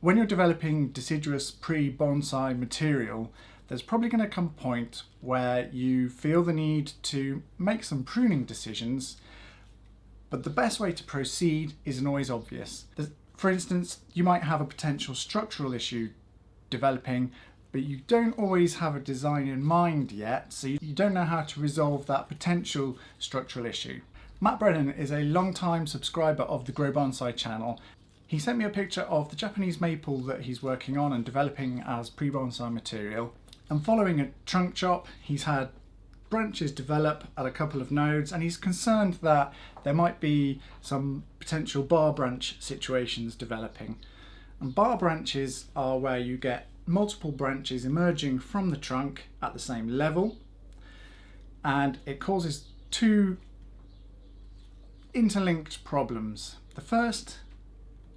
When you're developing deciduous pre-bonsai material, there's probably going to come a point where you feel the need to make some pruning decisions, but the best way to proceed isn't always obvious. For instance, you might have a potential structural issue developing, but you don't always have a design in mind yet, so you don't know how to resolve that potential structural issue. Matt Brennan is a long-time subscriber of the Gro Bonsai channel. He sent me a picture of the Japanese maple that he's working on and developing as pre-bonsai material. And following a trunk chop, he's had branches develop at a couple of nodes, and he's concerned that there might be some potential bar branch situations developing. And bar branches are where you get multiple branches emerging from the trunk at the same level, and it causes two interlinked problems. The first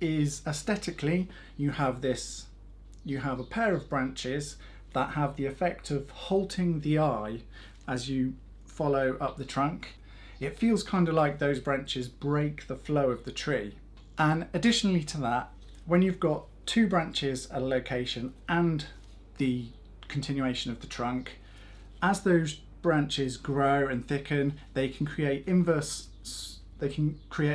is aesthetically, you have a pair of branches that have the effect of halting the eye as you follow up the trunk. It feels kind of like those branches break the flow of the tree. And additionally to that, when you've got two branches at a location and the continuation of the trunk, as those branches grow and thicken, they can create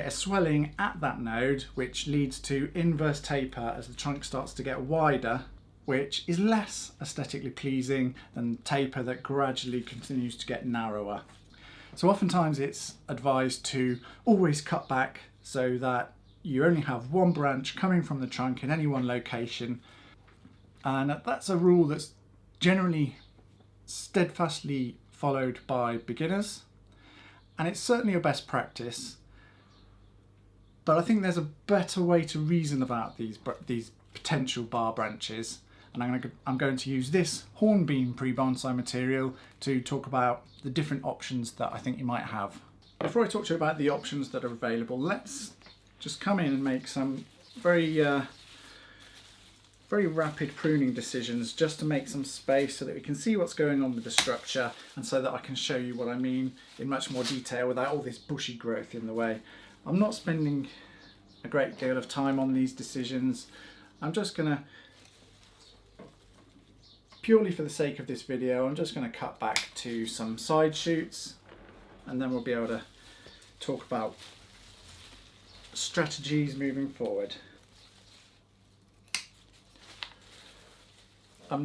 a swelling at that node, which leads to inverse taper as the trunk starts to get wider, which is less aesthetically pleasing than taper that gradually continues to get narrower. So oftentimes it's advised to always cut back so that you only have one branch coming from the trunk in any one location. And that's a rule that's generally steadfastly followed by beginners. And it's certainly a best practice, but I think there's a better way to reason about these potential bar branches, and I'm going to use this hornbeam pre-bonsai material to talk about the different options that I think you might have. Before I talk to you about the options that are available, let's just come in and make some very rapid pruning decisions just to make some space so that we can see what's going on with the structure, and so that I can show you what I mean in much more detail without all this bushy growth in the way. I'm not spending a great deal of time on these decisions. I'm just going to, purely for the sake of this video, I'm just going to cut back to some side shoots, and then we'll be able to talk about strategies moving forward.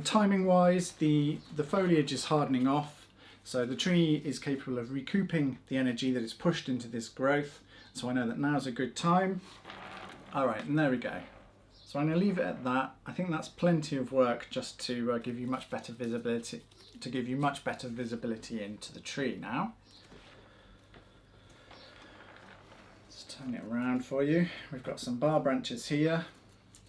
Timing wise, the foliage is hardening off, so the tree is capable of recouping the energy that is pushed into this growth, so I know that now's a good time. Alright, and there we go. So I'm going to leave it at that. I think that's plenty of work just to give you much better visibility, into the tree now. Let's turn it around for you. We've got some bar branches here.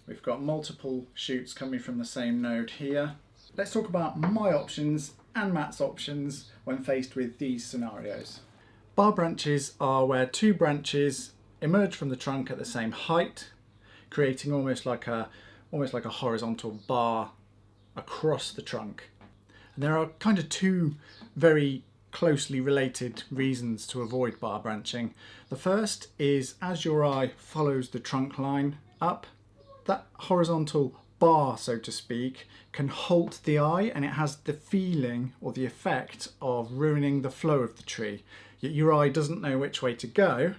We've got multiple shoots coming from the same node here. Let's talk about my options and Matt's options when faced with these scenarios. Bar branches are where two branches emerge from the trunk at the same height, creating almost like a horizontal bar across the trunk. And there are kind of two very closely related reasons to avoid bar branching. The first is as your eye follows the trunk line up, that horizontal bar, so to speak, can halt the eye, and it has the feeling or the effect of ruining the flow of the tree. Your eye doesn't know which way to go,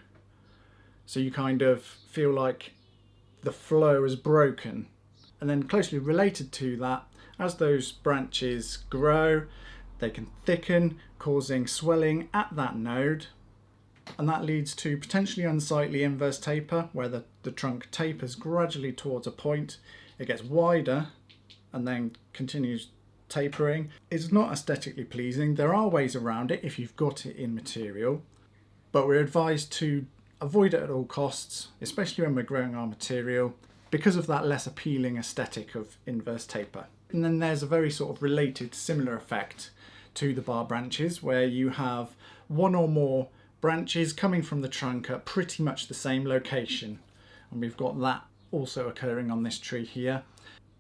so you kind of feel like the flow is broken. And then closely related to that, as those branches grow, they can thicken, causing swelling at that node, and that leads to potentially unsightly inverse taper, where the trunk tapers gradually towards a point, it gets wider and then continues tapering. It's not aesthetically pleasing. There are ways around it if you've got it in material, but we're advised to avoid it at all costs, especially when we're growing our material, because of that less appealing aesthetic of inverse taper. And then there's a very sort of related similar effect to the bar branches, where you have one or more branches coming from the trunk at pretty much the same location, and we've got that also occurring on this tree here.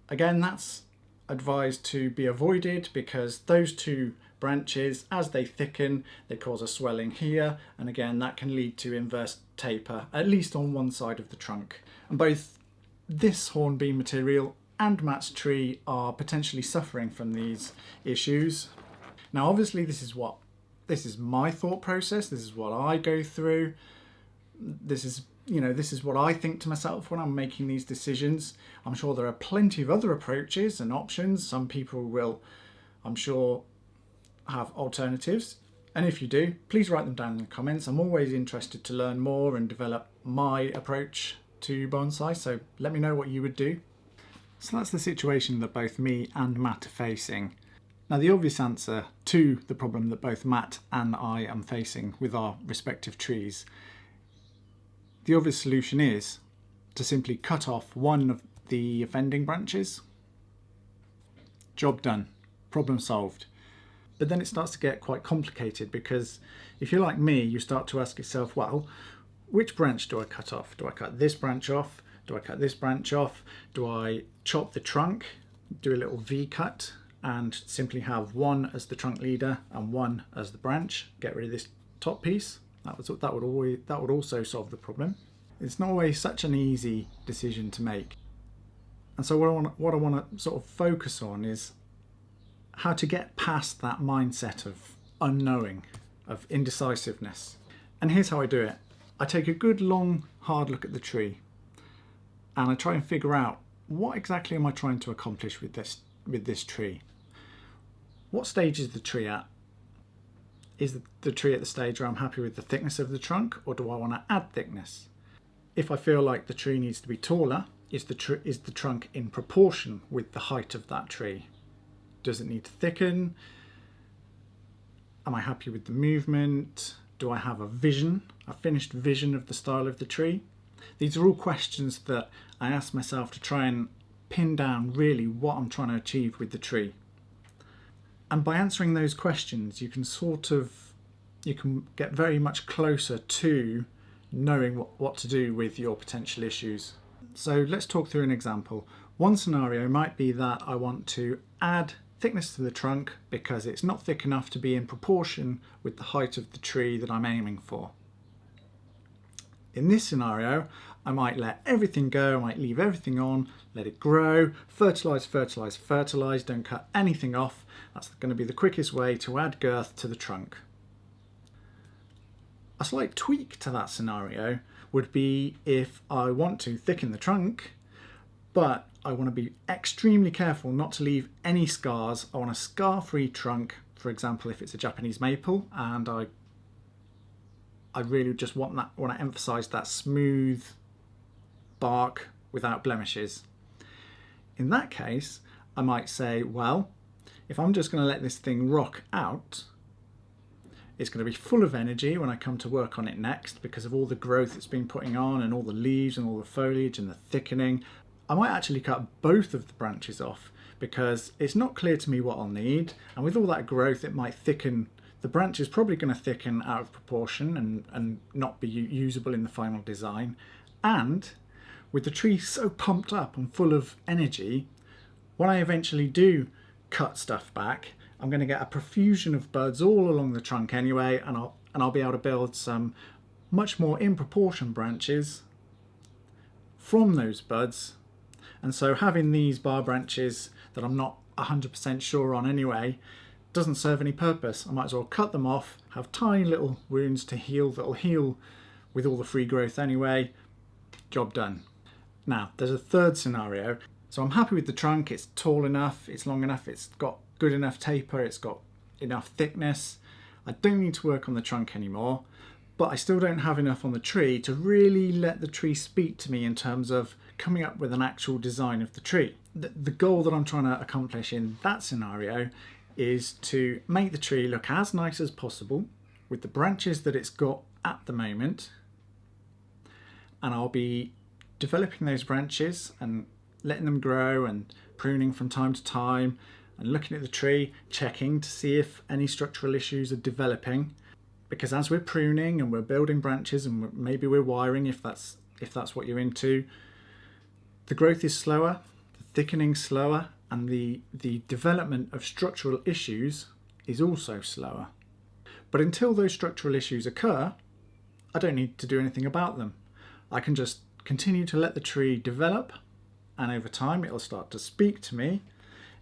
Again, that's advised to be avoided because those two branches, as they thicken, they cause a swelling here, and again that can lead to inverse taper, at least on one side of the trunk. And both this hornbeam material and Matt's tree are potentially suffering from these issues. Now obviously this is my thought process, this is what I go through, this is what I think to myself when I'm making these decisions. I'm sure there are plenty of other approaches and options. Some people will, I'm sure, have alternatives. And if you do, please write them down in the comments. I'm always interested to learn more and develop my approach to bonsai, so let me know what you would do. So that's the situation that both me and Matt are facing. Now the obvious answer to the problem that both Matt and I am facing with our respective trees, the obvious solution is to simply cut off one of the offending branches. Job done, problem solved. But then it starts to get quite complicated, because if you're like me, you start to ask yourself, well, which branch do I cut off? Do I cut this branch off? Do I cut this branch off? Do I chop the trunk, do a little V cut and simply have one as the trunk leader and one as the branch, get rid of this top piece? That would also solve the problem. It's not always such an easy decision to make. And so what I want to sort of focus on is how to get past that mindset of unknowing, of indecisiveness. And here's how I do it. I take a good long hard look at the tree and I try and figure out, what exactly am I trying to accomplish with this tree? What stage is the tree at? Is the tree at the stage where I'm happy with the thickness of the trunk, or do I want to add thickness? If I feel like the tree needs to be taller, is the trunk in proportion with the height of that tree? Does it need to thicken? Am I happy with the movement? Do I have a finished vision of the style of the tree? These are all questions that I ask myself to try and pin down really what I'm trying to achieve with the tree. And by answering those questions, you can get very much closer to knowing what to do with your potential issues. So let's talk through an example. One scenario might be that I want to add thickness to the trunk because it's not thick enough to be in proportion with the height of the tree that I'm aiming for. In this scenario, I might let everything go, I might leave everything on, let it grow, fertilise, fertilise, fertilise, don't cut anything off. That's going to be the quickest way to add girth to the trunk. A slight tweak to that scenario would be if I want to thicken the trunk, but I want to be extremely careful not to leave any scars. I want a scar-free trunk, for example, if it's a Japanese maple, and I really just want to emphasize that smooth bark without blemishes. In that case, I might say, well, if I'm just going to let this thing rock out, it's going to be full of energy when I come to work on it next because of all the growth it's been putting on and all the leaves and all the foliage and the thickening. I might actually cut both of the branches off because it's not clear to me what I'll need, and with all that growth it might thicken. The branch is probably going to thicken out of proportion and not be usable in the final design. And with the tree so pumped up and full of energy, when I eventually do cut stuff back, I'm going to get a profusion of buds all along the trunk anyway, and I'll be able to build some much more in proportion branches from those buds. And so having these bar branches that I'm not 100% sure on anyway doesn't serve any purpose. I might as well cut them off, have tiny little wounds to heal that'll heal with all the free growth anyway. Job done. Now, there's a third scenario. So I'm happy with the trunk, it's tall enough, it's long enough, it's got good enough taper, it's got enough thickness. I don't need to work on the trunk anymore, but I still don't have enough on the tree to really let the tree speak to me in terms of coming up with an actual design of the tree. The goal that I'm trying to accomplish in that scenario is to make the tree look as nice as possible with the branches that it's got at the moment, and I'll be developing those branches and letting them grow and pruning from time to time and looking at the tree, checking to see if any structural issues are developing, because as we're pruning and we're building branches and maybe we're wiring, if that's what you're into, the growth is slower, the thickening slower, and the development of structural issues is also slower. But until those structural issues occur, I don't need to do anything about them. I can just continue to let the tree develop and over time it'll start to speak to me.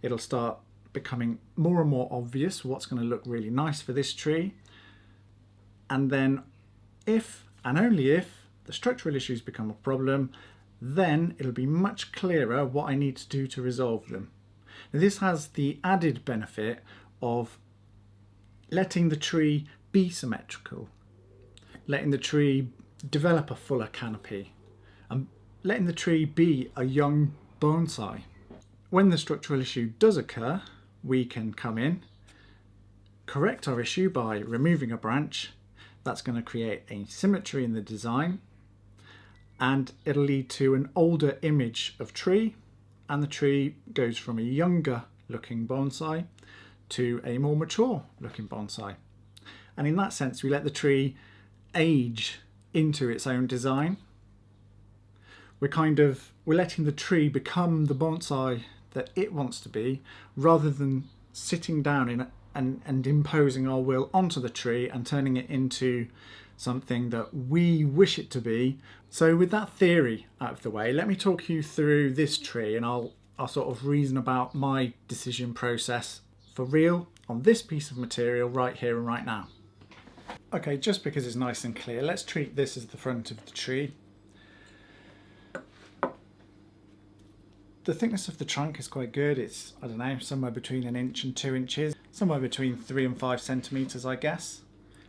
It'll start becoming more and more obvious what's going to look really nice for this tree. And then if and only if the structural issues become a problem, then it'll be much clearer what I need to do to resolve them. Now, this has the added benefit of letting the tree be symmetrical, letting the tree develop a fuller canopy, and letting the tree be a young bonsai. When the structural issue does occur, we can come in, correct our issue by removing a branch. That's going to create asymmetry in the design, and it'll lead to an older image of tree, and the tree goes from a younger looking bonsai to a more mature looking bonsai. And in that sense, we let the tree age into its own design. We're letting the tree become the bonsai that it wants to be, rather than sitting down and imposing our will onto the tree and turning it into something that we wish it to be. So with that theory out of the way, let me talk you through this tree, and I'll sort of reason about my decision process for real on this piece of material right here and right now. Okay, just because it's nice and clear, let's treat this as the front of the tree. The thickness of the trunk is quite good. It's, I don't know, somewhere between 1 inch and 2 inches, somewhere between 3 and 5 centimeters, I guess.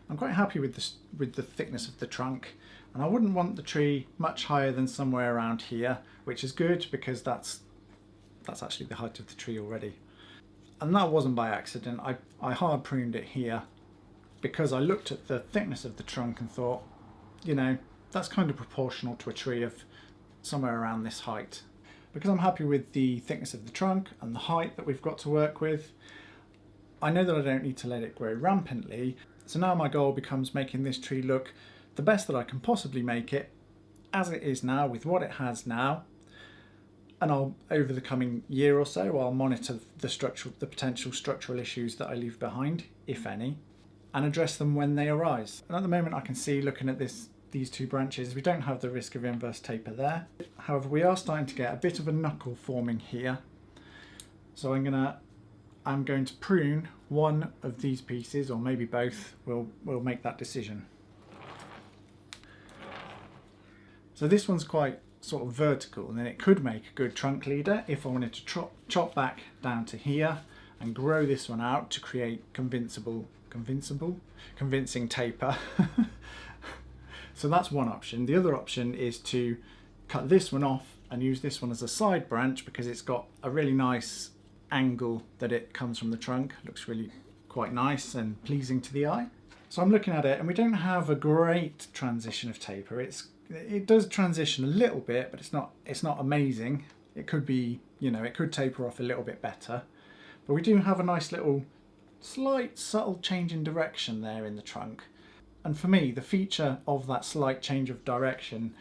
I'm quite happy with the thickness of the trunk, and I wouldn't want the tree much higher than somewhere around here, which is good because that's actually the height of the tree already. And that wasn't by accident. I hard pruned it here because I looked at the thickness of the trunk and thought, you know, that's kind of proportional to a tree of somewhere around this height. Because I'm happy with the thickness of the trunk and the height that we've got to work with, I know that I don't need to let it grow rampantly. So now my goal becomes making this tree look the best that I can possibly make it, as it is now, with what it has now. And over the coming year or so, I'll monitor the potential structural issues that I leave behind, if any, and address them when they arise. And at the moment, I can see, looking at these two branches, we don't have the risk of inverse taper there. However, we are starting to get a bit of a knuckle forming here. So I'm going to prune one of these pieces, or maybe both. We'll make that decision. So this one's quite sort of vertical, and then it could make a good trunk leader if I wanted to chop back down to here and grow this one out to create convincing taper. So that's one option. The other option is to cut this one off and use this one as a side branch because it's got a really nice angle that it comes from the trunk. It looks really quite nice and pleasing to the eye. So I'm looking at it, and we don't have a great transition of taper. It does transition a little bit, but it's not amazing. It could be, you know, it could taper off a little bit better. But we do have a nice little slight subtle change in direction there in the trunk. And for me, the feature of that slight change of direction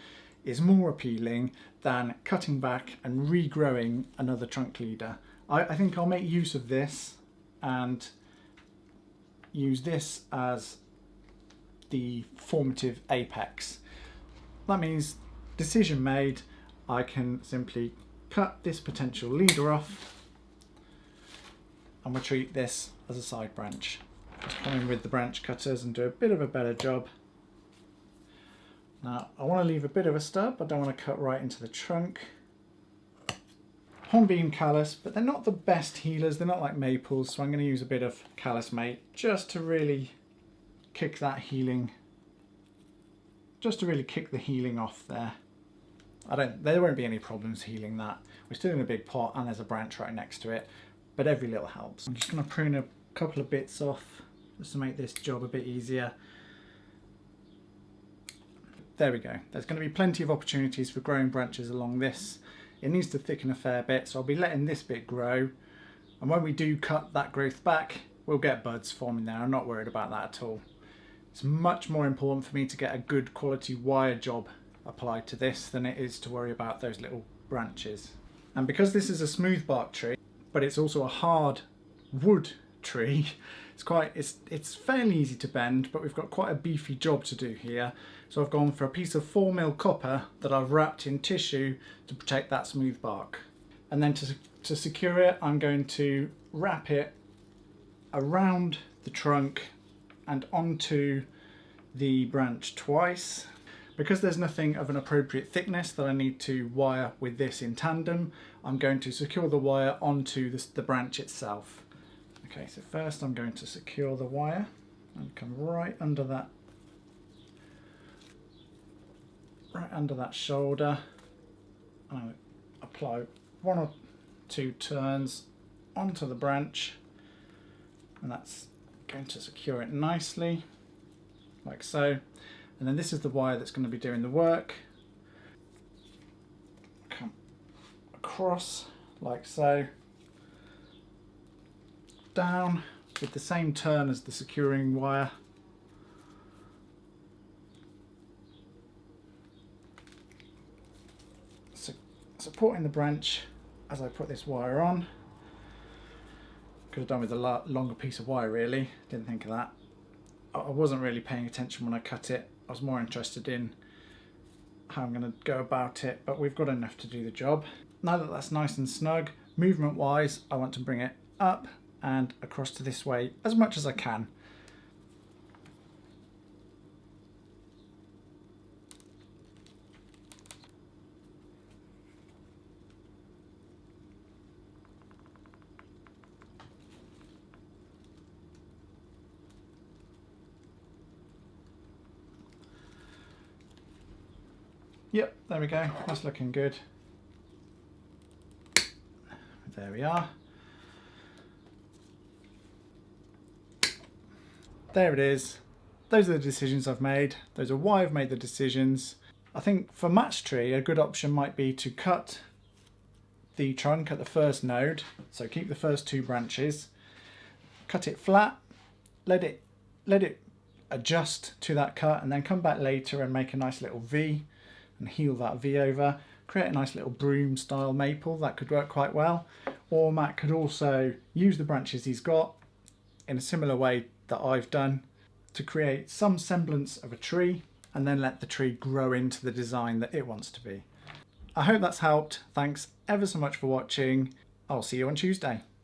is more appealing than cutting back and regrowing another trunk leader. I think I'll make use of this and use this as the formative apex. That means, decision made, I can simply cut this potential leader off and we'll treat this as a side branch. Just come in with the branch cutters and do a bit of a better job. Now I want to leave a bit of a stub. I don't want to cut right into the trunk. Hornbeam callus, but they're not the best healers. They're not like maples, so I'm going to use a bit of callus mate just to really kick that healing, just to really kick the healing off there. There won't be any problems healing that. We're still in a big pot and there's a branch right next to it, but every little helps. I'm just going to prune a couple of bits off just to make this job a bit easier. There we go. There's going to be plenty of opportunities for growing branches along this. It needs to thicken a fair bit, so I'll be letting this bit grow. And when we do cut that growth back, we'll get buds forming there. I'm not worried about that at all. It's much more important for me to get a good quality wire job applied to this than it is to worry about those little branches. And because this is a smooth bark tree, but it's also a hard wood tree, It's fairly easy to bend, but we've got quite a beefy job to do here. So I've gone for a piece of 4mm copper that I've wrapped in tissue to protect that smooth bark. And then to secure it, I'm going to wrap it around the trunk and onto the branch twice. Because there's nothing of an appropriate thickness that I need to wire with this in tandem, I'm going to secure the wire onto the branch itself. Okay, so first I'm going to secure the wire and come right under that shoulder, and I'll apply 1 or 2 turns onto the branch, and that's going to secure it nicely like so. And then this is the wire that's going to be doing the work. Come across like so, down with the same turn as the securing wire. Supporting the branch as I put this wire on. Could have done with a longer piece of wire really, didn't think of that. I wasn't really paying attention when I cut it. I was more interested in how I'm going to go about it, but we've got enough to do the job. Now that that's nice and snug, movement wise, I want to bring it up and across to this way as much as I can. Yep, there we go, that's looking good. There we are. There it is. Those are the decisions I've made. Those are why I've made the decisions. I think for match tree, a good option might be to cut the trunk at the first node, so keep the first 2 branches, cut it flat, let it adjust to that cut, and then come back later and make a nice little V and heel that V over, create a nice little broom style maple. That could work quite well. Or Matt could also use the branches he's got in a similar way that I've done to create some semblance of a tree, and then let the tree grow into the design that it wants to be. I hope that's helped. Thanks ever so much for watching. I'll see you on Tuesday.